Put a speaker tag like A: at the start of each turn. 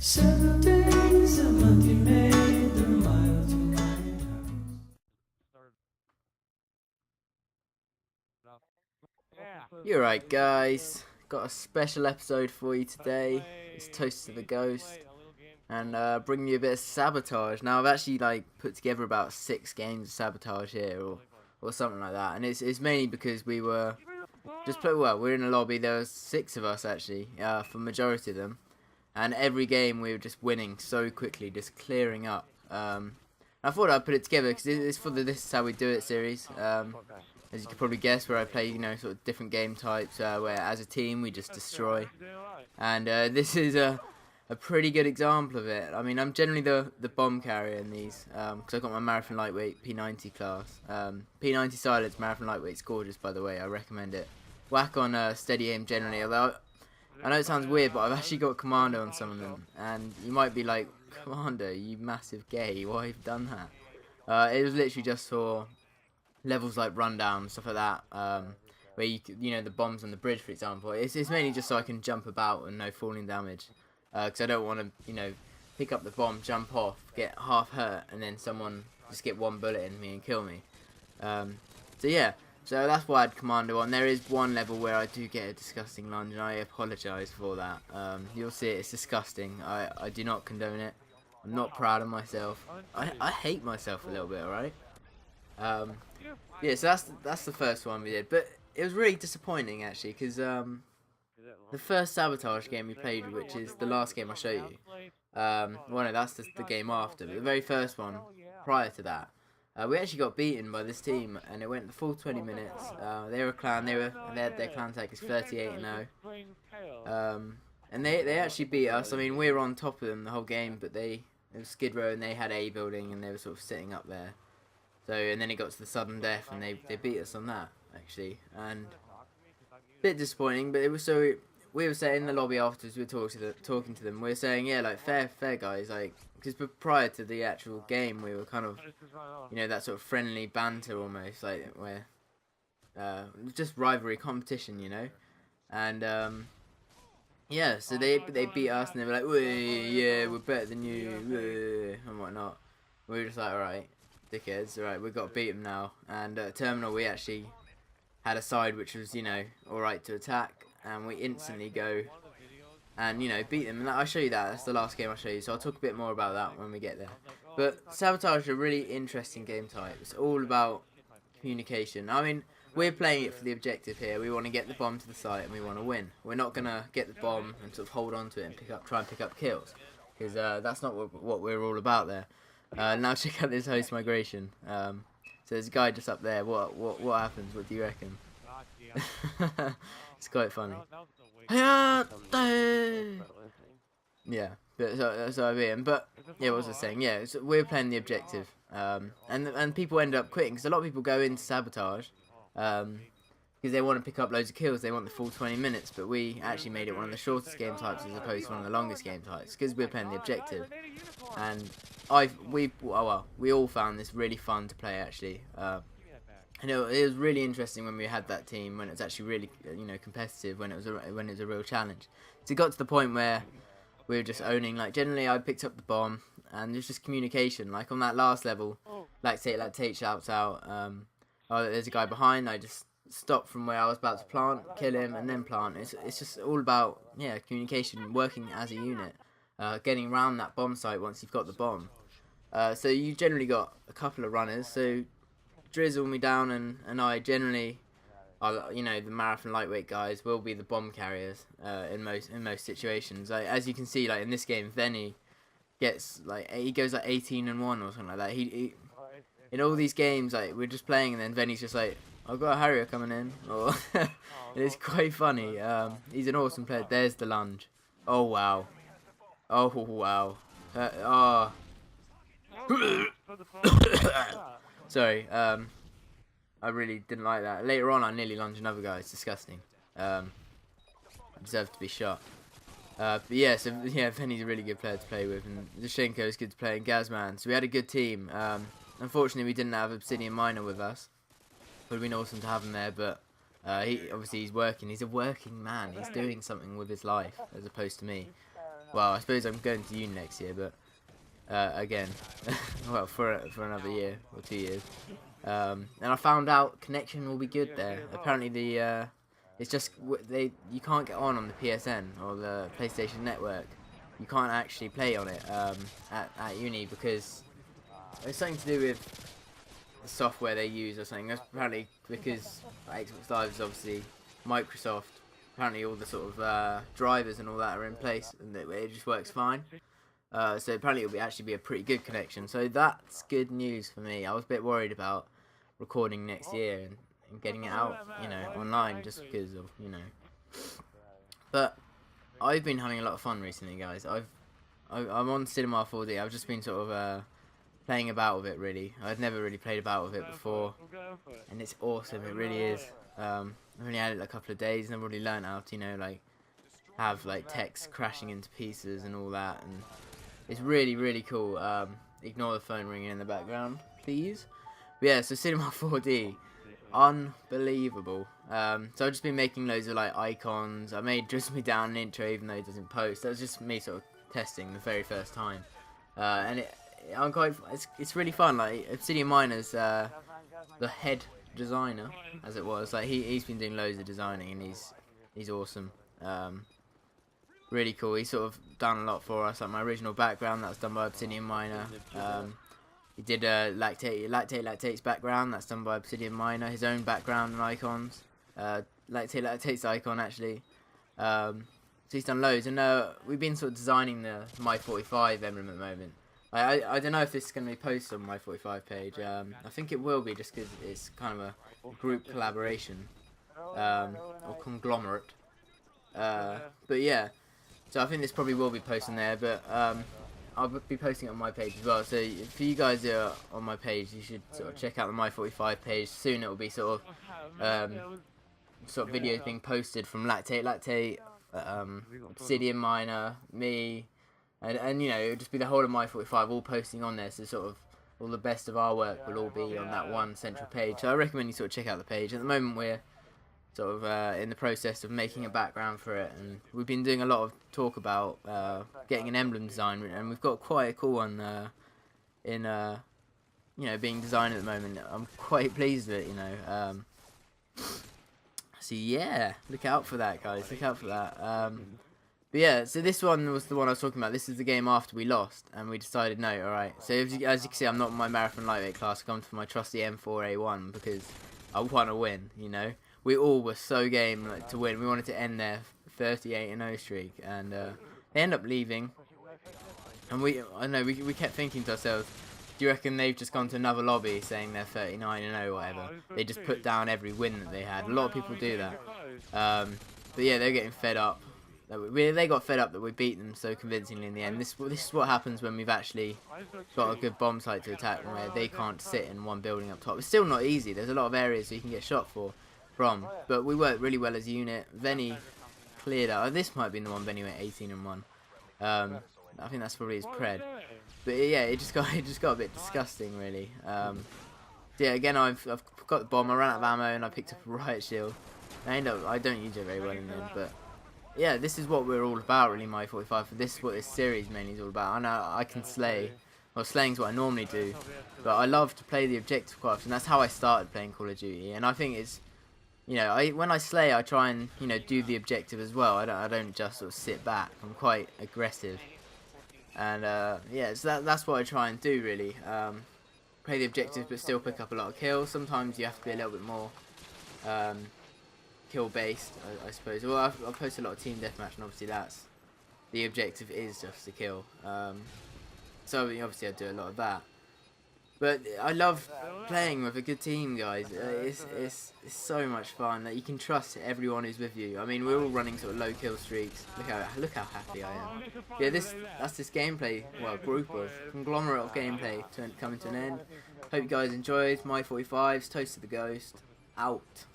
A: 7 days a month you made the mile to my house.
B: You're right, guys. Got a special episode for you today. It's Toast to the Ghost, and bringing you a bit of Sabotage. Now I've actually put together about 6 games of Sabotage here, or something like that, and it's mainly because we were we're in a lobby. There was 6 of us actually, for majority of them, and every game we were just winning so quickly, just clearing up. I thought I'd put it together because it's for the This Is How We Do It series. As you can probably guess, where I play, sort of different game types, where as a team we just destroy. And this is a pretty good example of it. I mean, I'm generally the bomb carrier in these, because I've got my Marathon Lightweight P90 class. P90 Silence Marathon Lightweight's gorgeous, by the way. I recommend it. Whack on steady aim generally, although I know it sounds weird, but I've actually got Commando on some of them. And you might be like, Commando, you massive gay, why have you done that? It was literally just for levels like rundown, stuff like that, where the bombs on the bridge, for example. It's mainly just so I can jump about and no falling damage, because I don't want to pick up the bomb, jump off, get half hurt, and then someone just get one bullet in me and kill me. So yeah, so that's why I had Commando on. There is one level where I do get a disgusting lunge, and I apologise for that. You'll see it's disgusting. I do not condone it. I'm not proud of myself. I hate myself a little bit, alright? Yeah, so that's the first one we did, but it was really disappointing actually, because the first Sabotage game we played, which is the last game I show you, well no, that's the game after, but the very first one prior to that, we actually got beaten by this team, and it went the full 20 minutes. They were a clan, their clan tag is 38-0, and they actually beat us. I mean, we were on top of them the whole game, but it was Skid Row and they had A building and they were sort of sitting up there. So, and then it got to the sudden death, and they beat us on that, actually, and a bit disappointing. But it was we were saying in the lobby afterwards, we were talking to them, we were saying, yeah, like fair guys, like, because prior to the actual game, we were kind of, that sort of friendly banter almost, like where, just rivalry, competition, and yeah, so they beat us, and they were like, yeah, we're better than you, and whatnot. We were just like, alright, dickheads, alright, we've got to beat them now. And at Terminal we actually had a side which was, alright to attack, and we instantly go and, beat them. And I'll show you that, that's the last game I'll show you, so I'll talk a bit more about that when we get there. But Sabotage is a really interesting game type. It's all about communication. I mean, we're playing it for the objective here. We want to get the bomb to the site and we want to win. We're not going to get the bomb and sort of hold on to it and try and pick up kills, because that's not what we're all about there. Now check out this host migration. So there's a guy just up there. What happens? What do you reckon? It's quite funny. Yeah, so I mean, but yeah, what was I saying? Yeah, so we're playing the objective, and people end up quitting because a lot of people go into Sabotage, because they want to pick up loads of kills. They want the full 20 minutes, but we actually made it one of the shortest game types as opposed to one of the longest game types because we're playing the objective. And we all found this really fun to play actually. And it was really interesting when we had that team, when it was actually really competitive, when it was a real challenge. So it got to the point where we were just owning. Like generally, I picked up the bomb, and there's just communication. Like on that last level, LactateLactate shouts out, "Oh, there's a guy behind." I just stop from where I was about to plant, kill him, and then plant. It's just all about communication, working as a unit, getting around that bomb site once you've got the bomb. So you generally got a couple of runners. So DrizzleMeDown and I generally are, the Marathon Lightweight guys will be the bomb carriers in most situations. Like, as you can see, like in this game, VEN1 gets he goes 18-1 or something like that. He in all these games, like we're just playing, and then VEN1's just like, I've got a Harrier coming in, or it's quite funny. He's an awesome player. There's the lunge. Oh wow. Oh wow. Sorry. I really didn't like that. Later on, I nearly lunged another guy. It's disgusting. I deserve to be shot. But yeah, so yeah, VEN1's a really good player to play with, and Zushenko is good to play, and Gazman. So we had a good team. Unfortunately, we didn't have Obsidian Miner with us. Would have been awesome to have him there, but he's working. He's a working man. He's doing something with his life as opposed to me. Well, I suppose I'm going to uni next year, but again, well, for another year or 2 years. And I found out connection will be good there. Apparently it's just you can't get on the PSN or the PlayStation Network. You can't actually play on it at uni because it's something to do with the software they use or something. That's apparently because Xbox Live is obviously Microsoft. Apparently all the sort of drivers and all that are in place, and it just works fine. So apparently it'll actually be a pretty good connection. So that's good news for me. I was a bit worried about recording next year and getting it out, online, just because of, But I've been having a lot of fun recently, guys. I'm on Cinema 4D. I've just been sort of playing about with it, really. I'd never really played about with it before, and it's awesome. It really is. I've only had it a couple of days, and I've already learned how to, have text crashing into pieces and all that, and it's really, really cool. Ignore the phone ringing in the background, please. But yeah, so Cinema 4D, unbelievable. So I've just been making loads of icons. I made DrizzleMeDown an intro, even though it doesn't post. That was just me sort of testing the very first time, and it's really fun. Obsidian Miner's the head designer, as it was. He's been doing loads of designing, and he's awesome. Really cool. He's sort of done a lot for us. My original background, that was done by Obsidian Miner. He did LactateLactate's background, that's done by Obsidian Miner. His own background and icons. LactateLactate's icon, actually. So he's done loads, and we've been sort of designing the My 45 emblem at the moment. I don't know if this is going to be posted on My 45 page. I think it will be, just because it's kind of a group collaboration, or conglomerate. But yeah, so I think this probably will be posted there, but I'll be posting it on my page as well. So if you guys are on my page, you should sort of check out the My 45 page. Soon it will be sort of videos being posted from LactateLactate, Obsidian Miner, me, and it'll just be the whole of My 45 all posting on there. So sort of all the best of our work will all be on that one central page. So I recommend you sort of check out the page. At the moment we're sort of in the process of making a background for it, and we've been doing a lot of talk about getting an emblem design, and we've got quite a cool one being designed at the moment. I'm quite pleased with it, so yeah, look out for that, guys, look out for that. But yeah, so this one was the one I was talking about. This is the game after we lost, and we decided no, alright. So as you can see, I'm not in my marathon lightweight class. I come for my trusty M4A1 because I want to win, We all were so game to win. We wanted to end their 38-0 streak, and they end up leaving. And we kept thinking to ourselves, do you reckon they've just gone to another lobby saying they're 39-0 or whatever? They just put down every win that they had. A lot of people do that. But yeah, they're getting fed up. They got fed up that we beat them so convincingly in the end. This is what happens when we've actually got a good bomb site to attack, where they can't sit in one building up top. It's still not easy. There's a lot of areas that you can get shot from, but we worked really well as a unit. Venny cleared out. This might be the one Venny went 18-1. I think that's probably his pred. But yeah, it just got a bit disgusting, really. Yeah, again, I've got the bomb. I ran out of ammo and I picked up a riot shield. I don't use it very well in the end, but yeah, this is what we're all about, really. My 45. This is what this series mainly is all about. I know I can slay. Well, slaying's what I normally do, but I love to play the objective quite often. That's how I started playing Call of Duty, and I think it's, when I slay, I try and do the objective as well. I don't just sort of sit back. I'm quite aggressive, and yeah, so that's what I try and do, really. Play the objective, but still pick up a lot of kills. Sometimes you have to be a little bit more kill based, I suppose. Well, I've posted a lot of team deathmatch, and obviously the objective is just to kill. So obviously I do a lot of that. But I love playing with a good team, guys. It's so much fun. You can trust everyone who's with you. I mean, we're all running sort of low kill streaks. Look how happy I am. Yeah, that's this gameplay. Well, group of conglomerate of gameplay coming to an end. Hope you guys enjoyed. My 45's Toast to the Ghost. Out.